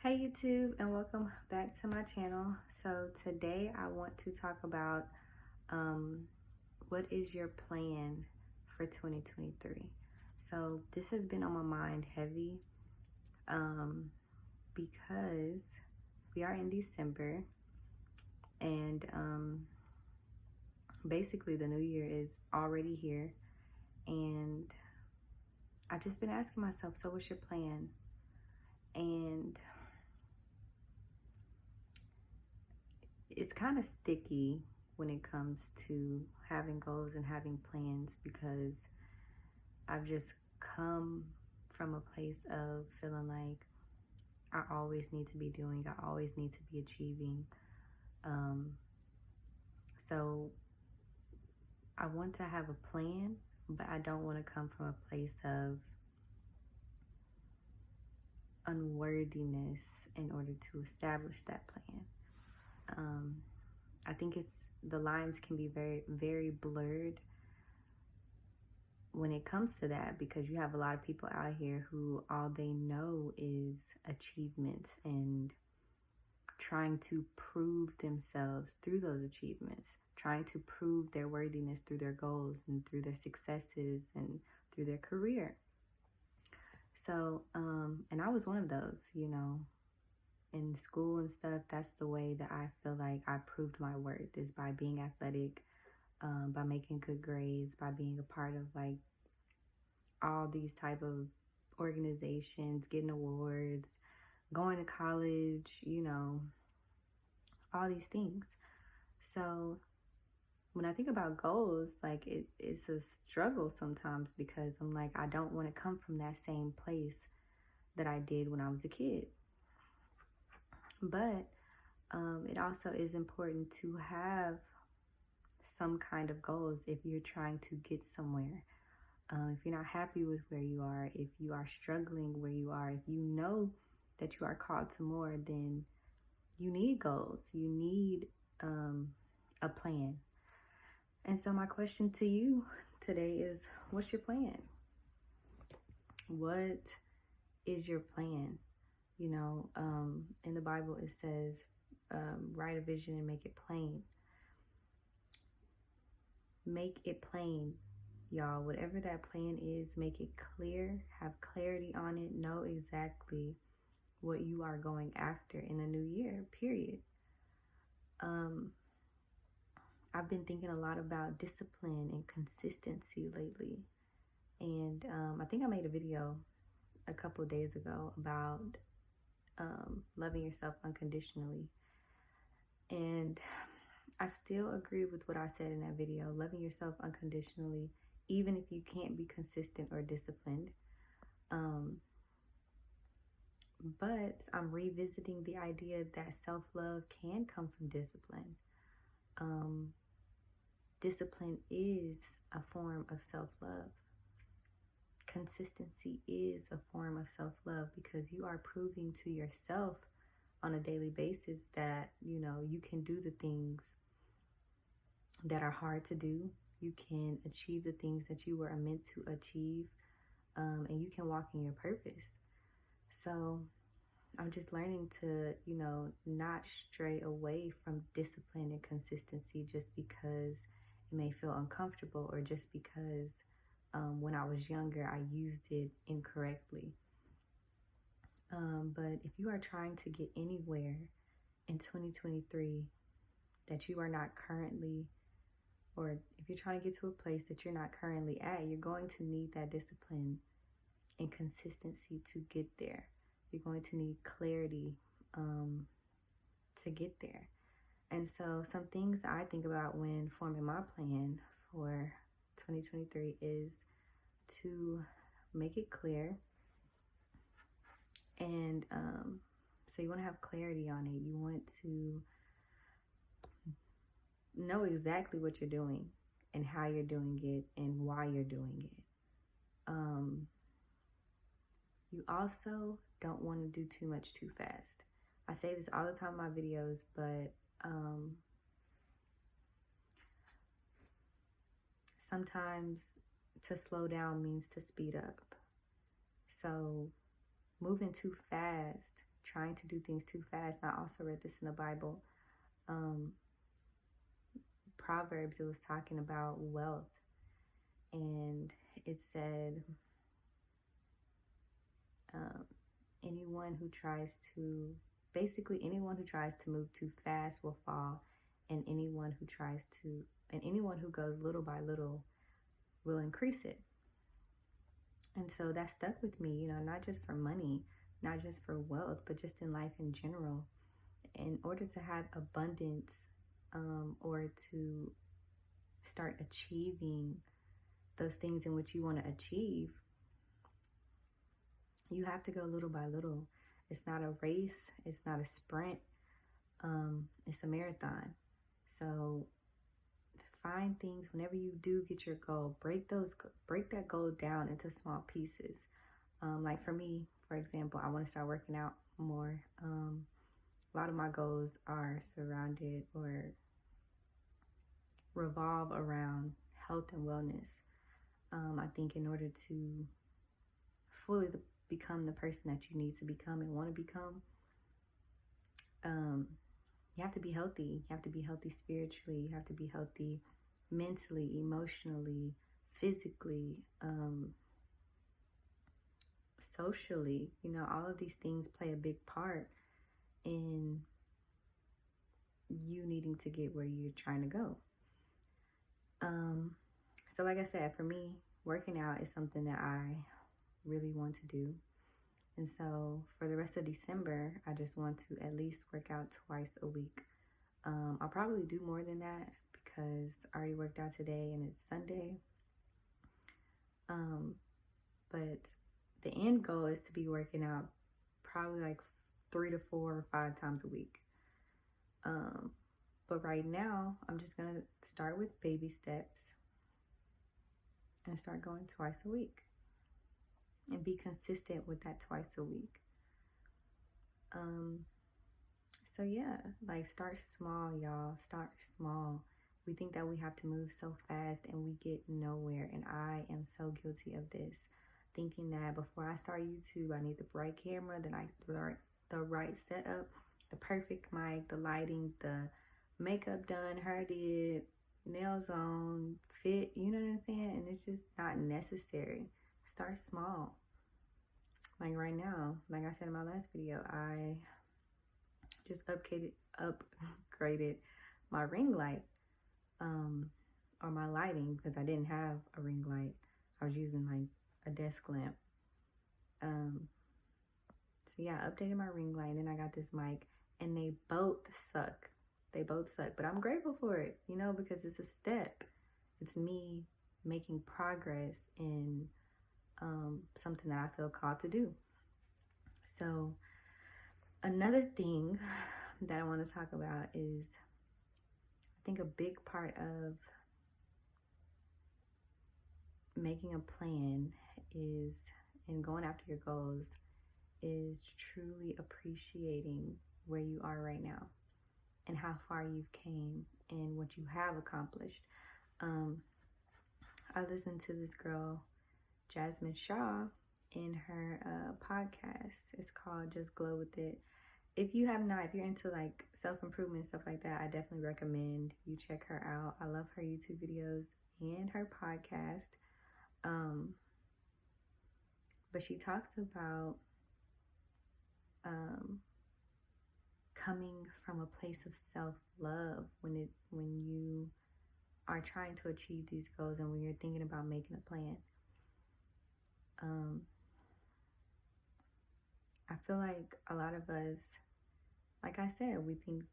Hey YouTube, and welcome back to my channel. So today I want to talk about what is your plan for 2023. So this has been on my mind heavy because we are in December, and basically the new year is already here, and I've just been asking myself, so what's your plan? And it's kind of sticky when it comes to having goals and having plans, because I've just come from a place of feeling like I always need to be doing, I always need to be achieving. So I want to have a plan, but I don't want to come from a place of unworthiness in order to establish that plan. I think the lines can be very, very blurred when it comes to that, because you have a lot of people out here who all they know is achievements and trying to prove themselves through those achievements, trying to prove their worthiness through their goals and through their successes and through their career. So, and I was one of those, in school and stuff. That's the way that I feel like I proved my worth, is by being athletic, by making good grades, by being a part of like all these type of organizations, getting awards, going to college, all these things. So when I think about goals, like it's a struggle sometimes, because I'm like, I don't want to come from that same place that I did when I was a kid. But it also is important to have some kind of goals if you're trying to get somewhere. If you're not happy with where you are, if you are struggling where you are, if you know that you are called to more, then you need goals. You need a plan. And so my question to you today is, what's your plan? What is your plan? In the Bible it says, write a vision and make it plain. Make it plain, y'all. Whatever that plan is, make it clear, have clarity on it, know exactly what you are going after in the new year, period. I've been thinking a lot about discipline and consistency lately. And I think I made a video a couple days ago about loving yourself unconditionally. And I still agree with what I said in that video, loving yourself unconditionally, even if you can't be consistent or disciplined. But I'm revisiting the idea that self-love can come from discipline. Discipline is a form of self-love. Consistency is a form of self-love, because you are proving to yourself on a daily basis that, you can do the things that are hard to do. You can achieve the things that you were meant to achieve, and you can walk in your purpose. So I'm just learning to, not stray away from discipline and consistency just because it may feel uncomfortable, or just because when I was younger, I used it incorrectly. But if you are trying to get anywhere in 2023 that you are not currently, or if you're trying to get to a place that you're not currently at, you're going to need that discipline and consistency to get there. You're going to need clarity to get there. And so some things I think about when forming my plan for 2023 is to make it clear. And so you want to have clarity on it. You want to know exactly what you're doing and how you're doing it and why you're doing it. You also don't want to do too much too fast. I say this all the time in my videos, but sometimes to slow down means to speed up. So moving too fast trying to do things too fast. And I also read this in the Bible. Proverbs, it was talking about wealth, and it said, anyone who tries to move too fast will fall, and anyone who goes little by little will increase it. And so that stuck with me, not just for money, not just for wealth, but just in life in general. In order to have abundance, or to start achieving those things in which you want to achieve, you have to go little by little. It's not a race. It's not a sprint. It's a marathon. So find things whenever you do get your goal, break that goal down into small pieces. Like for me, for example, I want to start working out more. A lot of my goals are surrounded or revolve around health and wellness. I think in order to fully become the person that you need to become and want to become, you have to be healthy. You have to be healthy spiritually. You have to be healthy mentally, emotionally, physically, socially. All of these things play a big part in you needing to get where you're trying to go. So like I said, for me, working out is something that I really want to do. And so for the rest of December, I just want to at least work out twice a week. I'll probably do more than that because I already worked out today and it's Sunday. But the end goal is to be working out probably like 3 to 4 or 5 times a week. But right now, I'm just going to start with baby steps and start going twice a week and be consistent with that twice a week. So yeah, like start small, y'all. Start small. We think that we have to move so fast and we get nowhere. And I am so guilty of this. Thinking that before I start YouTube, I need the right camera, then the right setup, the perfect mic, the lighting, the makeup done, hair did, nails on, fit, you know what I'm saying? And it's just not necessary. Start small. Like right now, like I said in my last video, I just upgraded my ring light, or my lighting, because I didn't have a ring light. I was using like a desk lamp. So yeah, I updated my ring light, and then I got this mic, and they both suck. But I'm grateful for it, because it's a step. It's me making progress in something that I feel called to do. So another thing that I want to talk about is, I think a big part of making a plan and going after your goals is truly appreciating where you are right now and how far you've came and what you have accomplished. I listened to this girl, Jasmine Shaw, in her podcast. It's called Just Glow With It. If you're into like self-improvement and stuff like that, I definitely recommend you check her out. I love her YouTube videos and her podcast. But she talks about coming from a place of self-love when you are trying to achieve these goals and when you're thinking about making a plan. I feel like a lot of us, like I said, we think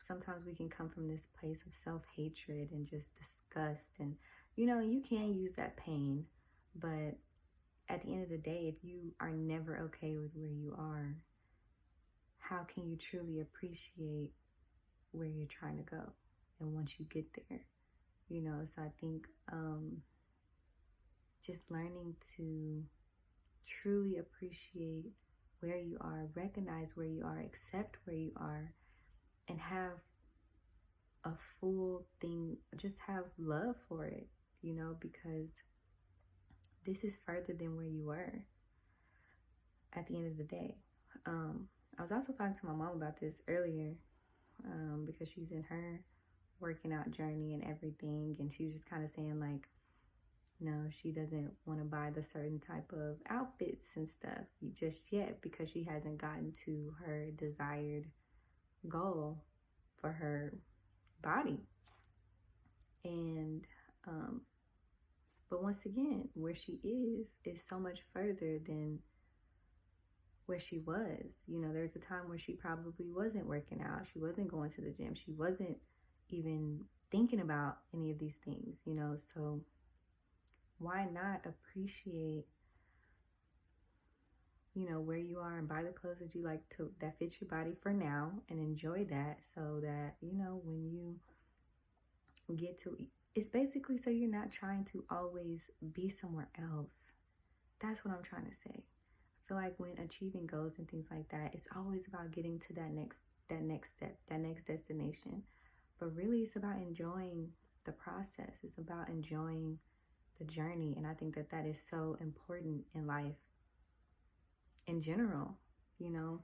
sometimes we can come from this place of self-hatred and just disgust, and you can use that pain, but at the end of the day, if you are never okay with where you are, how can you truly appreciate where you're trying to go and once you get there? So I think just learning to truly appreciate where you are, recognize where you are, accept where you are, and have a full thing, just have love for it, because this is further than where you were at the end of the day. I was also talking to my mom about this earlier, because she's in her working out journey and everything, and she was just kind of saying like, no, she doesn't want to buy the certain type of outfits and stuff just yet because she hasn't gotten to her desired goal for her body. And but once again, where she is so much further than where she was. You know, there's a time where she probably wasn't working out, she wasn't going to the gym, she wasn't even thinking about any of these things, you know. So why not appreciate, you know, where you are and buy the clothes that you like to, that fits your body for now, and enjoy that, so that, you know, when you get to, it's basically so you're not trying to always be somewhere else. That's what I'm trying to say. I feel like when achieving goals and things like that, it's always about getting to that next step, that next destination. But really, it's about enjoying the process. It's about enjoying the journey. And I think that that is so important in life in general, you know.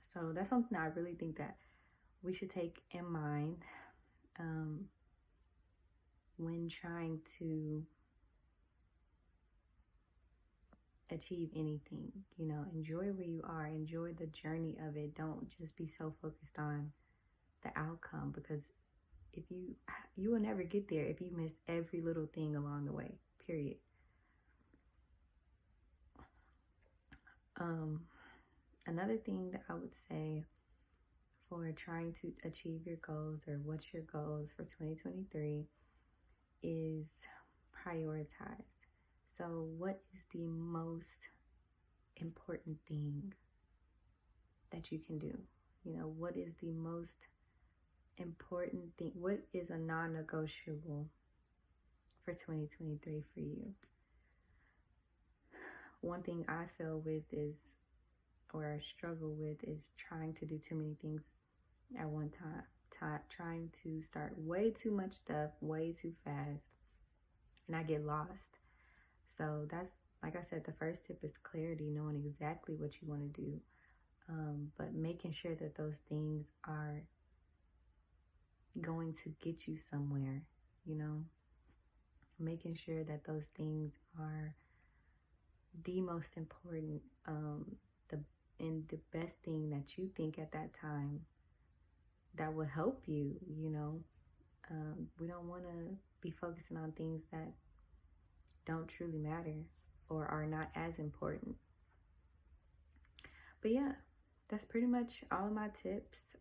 So that's something I really think that we should take in mind when trying to achieve anything. You know, enjoy where you are, enjoy the journey of it. Don't just be so focused on the outcome, because if you will never get there if you miss every little thing along the way, period. Another thing that I would say for trying to achieve your goals, or what's your goals for 2023, is prioritize. So what is the most important thing that you can do? You know, what is the most important thing? What is a non-negotiable for 2023 for you? One thing I feel with is, or I struggle with, is trying to do too many things at one time. Trying to start way too much stuff way too fast, and I get lost. So that's, like I said, the first tip is clarity, knowing exactly what you want to do, but making sure that those things are going to get you somewhere, you know, making sure that those things are the most important, the best thing that you think at that time that will help you, you know. We don't want to be focusing on things that don't truly matter or are not as important. But yeah, that's pretty much all of my tips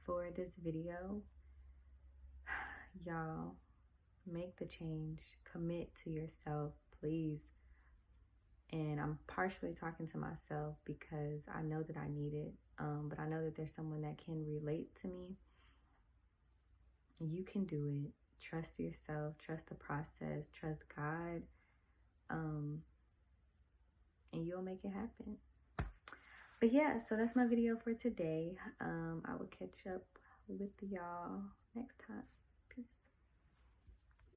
for this video. Y'all, make the change, commit to yourself, please. And I'm partially talking to myself because I know that I need it, but I know that there's someone that can relate to me. You can do it. Trust yourself, trust the process, trust God, and you'll make it happen. But yeah, so that's my video for today. I will catch up with y'all next time.